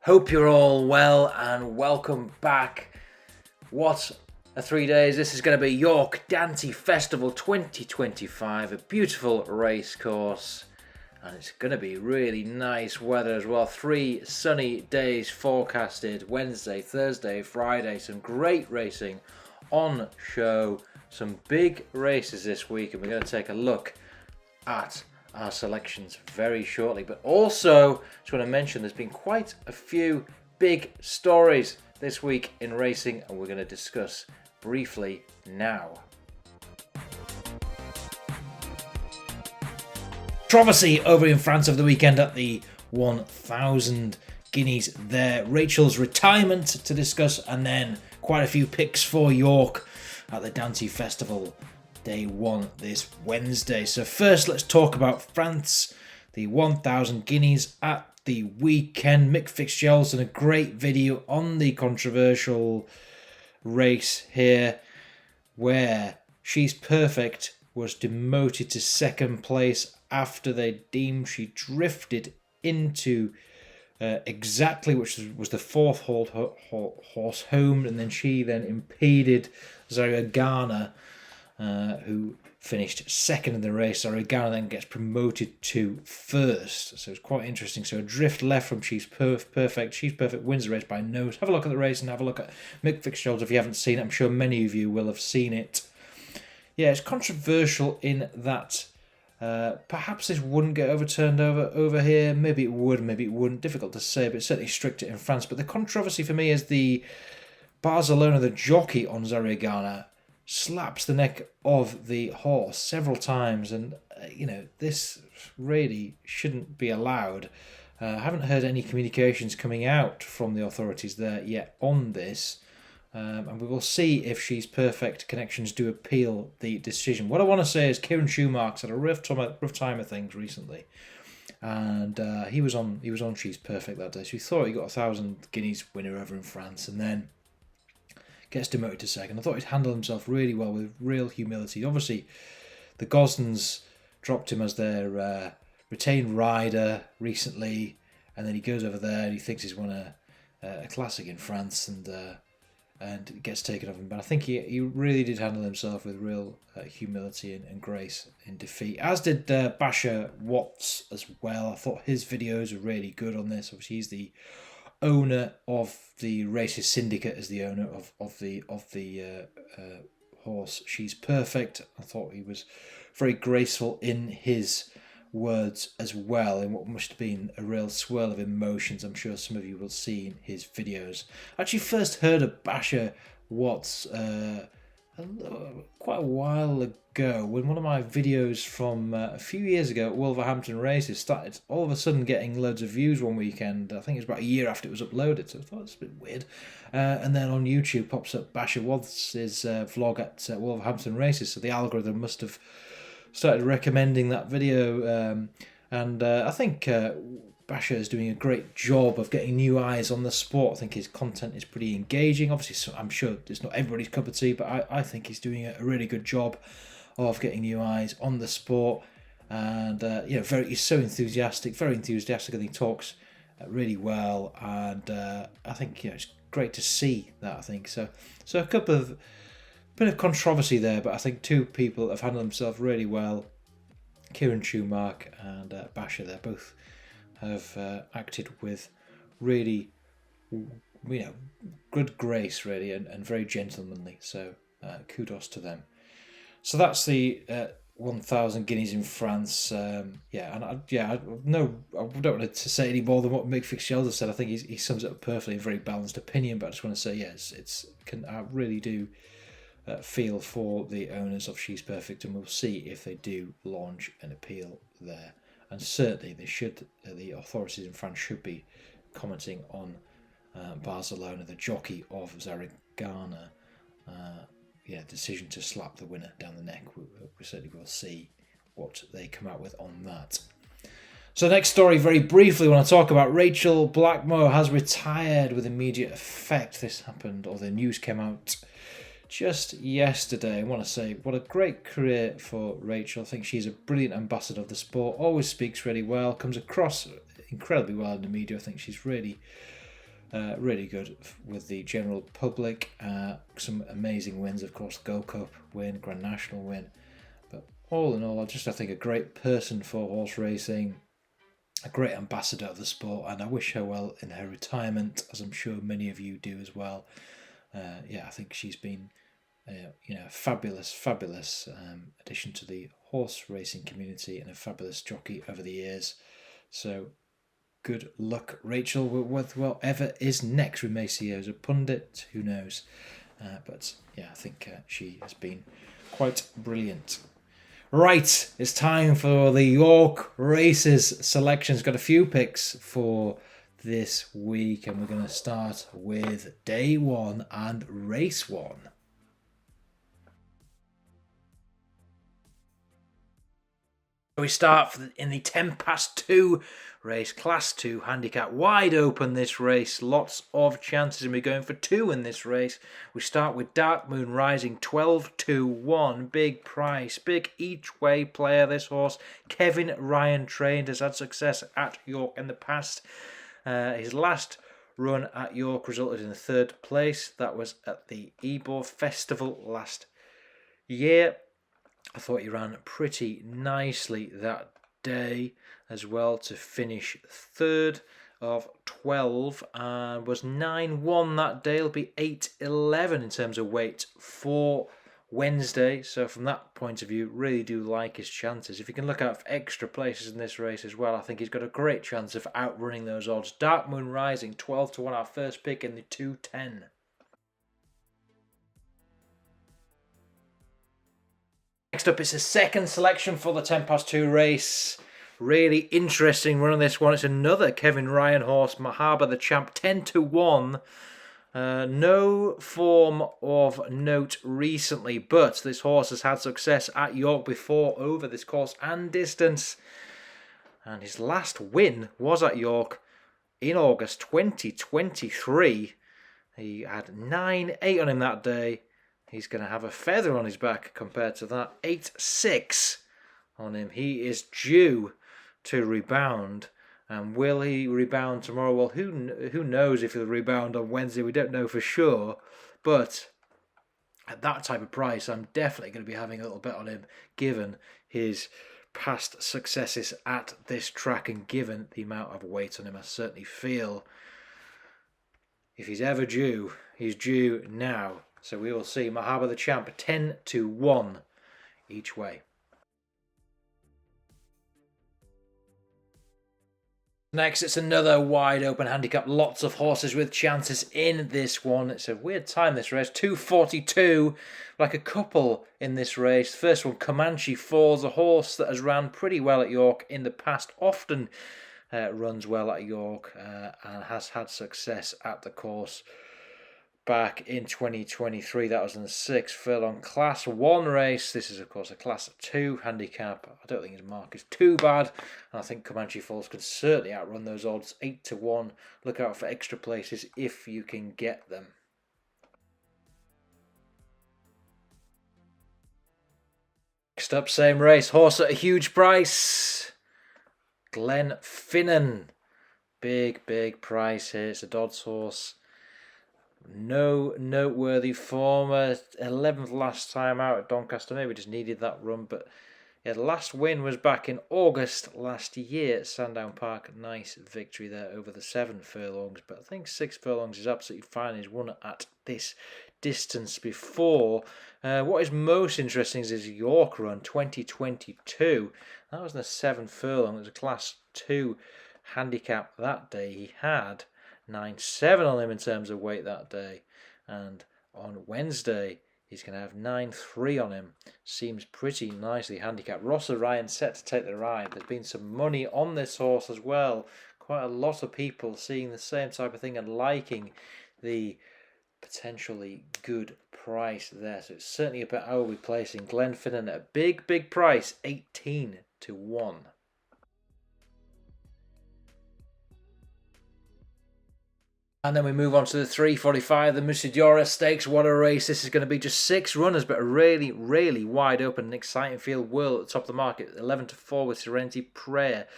Hope you're all well and welcome back. What a 3 days. This is going to be York Dante Festival 2025, a beautiful race course, and it's going to be really nice weather as well. 3 sunny days forecasted: Wednesday, Thursday, Friday. Some great racing on show, some big races this week, and we're going to take a look at our selections very shortly. But also, just want to mention there's been quite a few big stories this week in racing, and we're going to discuss briefly now. Controversy over in France over the weekend at the 1,000 guineas there. Rachel's retirement to discuss, and then quite a few picks for York at the Dante Festival Day 1 this Wednesday. So first, let's talk about France, the 1,000 guineas at the weekend. Mick Fitzgerald's done a great video on the controversial race here, where She's Perfect was demoted to second place after they deemed she drifted into exactly which was the fourth horse home, and then she then impeded Zaria Garner, who finished second in the race. Garner then gets promoted to first. So it's quite interesting. So a drift left from She's Perfect. She's Perfect wins the race by nose. Have a look at the race and have a look at Mick Fitzgerald if you haven't seen it. I'm sure many of you will have seen it. Yeah, it's controversial in that perhaps this wouldn't get overturned over here. Maybe it would, maybe it wouldn't. Difficult to say, but it's certainly stricter in France. But the controversy for me is the Barcelona, the jockey on Zaria Garner, slaps the neck of the horse several times, and this really shouldn't be allowed. I haven't heard any communications coming out from the authorities there yet on this, and we will see if She's Perfect connections do appeal the decision. What I want to say is Kieran Schumacher's had a rough time of things recently, and he was on She's Perfect that day, so he thought he got 1,000 guineas winner over in France, and then gets demoted to second. I thought he'd handled himself really well with real humility. Obviously, the Gosdens dropped him as their retained rider recently, and then he goes over there and he thinks he's won a classic in France, and it gets taken off him. But I think he really did handle himself with real humility and grace in defeat, as did Basher Watts as well. I thought his videos were really good on this. Obviously, he's the owner of the Races Syndicate, as the owner of the horse She's Perfect. I thought he was very graceful in his words as well, in what must have been a real swirl of emotions. I'm sure some of you will see in his videos. I actually first heard of Basher Watts quite a while ago, when one of my videos from a few years ago at Wolverhampton Races started all of a sudden getting loads of views one weekend. I think it was about a year after it was uploaded, so I thought it's a bit weird. And then on YouTube pops up Basher Watts' vlog at Wolverhampton Races, so the algorithm must have started recommending that video, and I think Basher is doing a great job of getting new eyes on the sport. I think his content is pretty engaging. Obviously, so I'm sure it's not everybody's cup of tea, but I think he's doing a really good job of getting new eyes on the sport. And he's so enthusiastic, very enthusiastic, and he talks really well. And I think it's great to see that. I think so. So a bit of controversy there, but I think two people have handled themselves really well. Kieran Schumacher and Basher, they both have acted with really, good grace, really, and very gentlemanly. So kudos to them. So that's the 1,000 guineas in France. I don't want to say any more than what Mick Fitzgerald has said. I think he sums it up perfectly, a very balanced opinion. But I just want to say, yes, I really do feel for the owners of She's Perfect, and we'll see if they do launch an appeal there. And certainly the authorities in France should be commenting on Barcelona, the jockey of Zaria Garner, decision to slap the winner down the neck. We certainly will see what they come out with on that. So the next story, very briefly, when I talk about Rachel Blackmore has retired with immediate effect. This happened, or the news came out just yesterday. I want to say what a great career for Rachel. I think she's a brilliant ambassador of the sport, always speaks really well, comes across incredibly well in the media. I think she's really Really good with the general public. Some amazing wins, of course, Gold Cup win, Grand National win. But all in all, I think a great person for horse racing, a great ambassador of the sport, and I wish her well in her retirement, as I'm sure many of you do as well. I think she's been a fabulous addition to the horse racing community and a fabulous jockey over the years. So good luck, Rachel, with whatever is next. We may see her as a pundit, who knows. But I think she has been quite brilliant. Right, it's time for the York Races selections. Got a few picks for this week, and we're going to start with day 1 and race 1. We start in the 2:10 race, Class 2 handicap, wide open this race, lots of chances, and we're going for 2 in this race. We start with Dark Moon Rising, 12-1, big price, big each way player. This horse, Kevin Ryan trained, has had success at York in the past. His last run at York resulted in 3rd place. That was at the Ebor Festival last year. I thought he ran pretty nicely that day as well to finish 3rd of 12 and was 9-1 that day. It'll be 8-11 in terms of weight for Wednesday. So from that point of view, really do like his chances. If you can look out for extra places in this race as well, I think he's got a great chance of outrunning those odds. Dark Moon Rising, 12-1, our first pick in the 2:10. Next up is a second selection for the 2:10 race. Really interesting run on this one. It's another Kevin Ryan horse, Mahaba The Champ, 10-1. No form of note recently, but this horse has had success at York before over this course and distance. And his last win was at York in August 2023. He had 9-8 on him that day. He's going to have a feather on his back compared to that. 8-6 on him. He is due to rebound. And will he rebound tomorrow? Well, who knows if he'll rebound on Wednesday? We don't know for sure. But at that type of price, I'm definitely going to be having a little bet on him, given his past successes at this track and given the amount of weight on him. I certainly feel if he's ever due, he's due now. So we will see Mahaba The Champ 10-1 each way. Next, it's another wide open handicap. Lots of horses with chances in this one. It's a weird time, this race. 2:42, like a couple in this race. First one, Comanche Falls, a horse that has ran pretty well at York in the past. Often runs well at York and has had success at the course. Back in 2023, that was in the 6 furlong Class 1 race. This is, of course, a Class 2 handicap. I don't think his mark is too bad. And I think Comanche Falls could certainly outrun those odds. 8-1. Look out for extra places if you can get them. Next up, same race. Horse at a huge price. Glenfinnen. Big price here. It's a Dodds horse. No noteworthy form. 11th last time out at Doncaster. Maybe just needed that run. But the last win was back in August last year at Sandown Park. Nice victory there over the 7 furlongs. But I think 6 furlongs is absolutely fine. He's won at this distance before. What is most interesting is his York run 2022. That was in the 7 furlong. It was a Class 2 handicap that day. He had 9-7 on him in terms of weight that day, and on Wednesday he's going to have 9-3 on him. Seems pretty nicely handicapped. Ross Ryan set to take the ride. There's been some money on this horse as well. Quite a lot of people seeing the same type of thing and liking the potentially good price there. So it's certainly a bet I will be placing Glenfinnen at a big price, 18-1. And then we move on to the 3:45, the Musidora Stakes. What a race. This is going to be just 6 runners, but a really wide open and exciting field. Will at the top of the market, 11-4 with Sereni Prayer.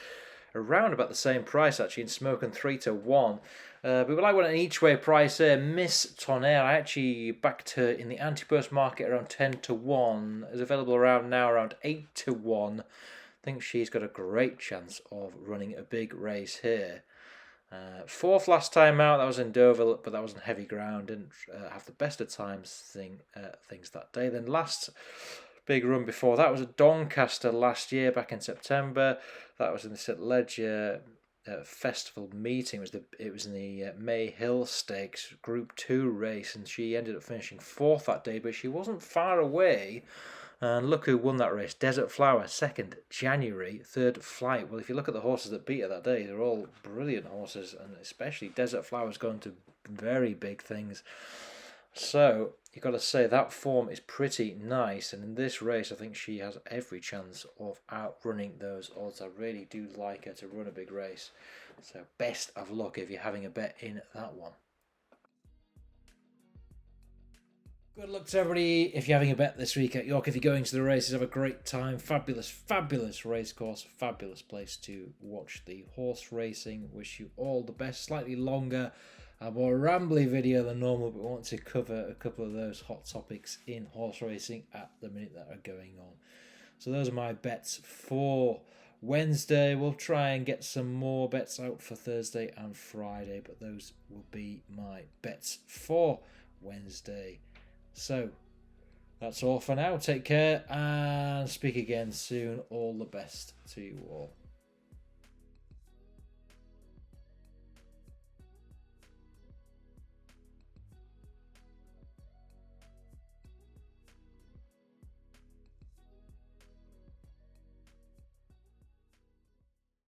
Around about the same price, actually, in Smoke and 3-1. But we like one an each way price here. Miss Tonnerre, I actually backed her in the anti-burst market around 10 to 1. Is available around now around 8 to 1. I think she's got a great chance of running a big race here. Fourth last time out, that was in Deauville, but that was on heavy ground. Didn't have the best of times things that day. Then last big run before that was at Doncaster last year, back in September. That was in the St Leger festival meeting. It was in the May Hill Stakes Group 2 race, and she ended up finishing fourth that day, but she wasn't far away. And look who won that race. Desert Flower, 2nd January, 3rd Flight. Well, if you look at the horses that beat her that day, they're all brilliant horses, and especially Desert Flower's going to very big things. So, you've got to say that form is pretty nice, and in this race, I think she has every chance of outrunning those odds. I really do like her to run a big race. So, best of luck if you're having a bet in that one. Good luck to everybody if you're having a bet this week at York. If you're going to the races, have a great time. Fabulous, fabulous race course. Fabulous place to watch the horse racing. Wish you all the best. Slightly longer, a more rambly video than normal, but we want to cover a couple of those hot topics in horse racing at the minute that are going on. So those are my bets for Wednesday. We'll try and get some more bets out for Thursday and Friday, but those will be my bets for Wednesday. So, that's all for now. Take care and speak again soon. All the best to you all.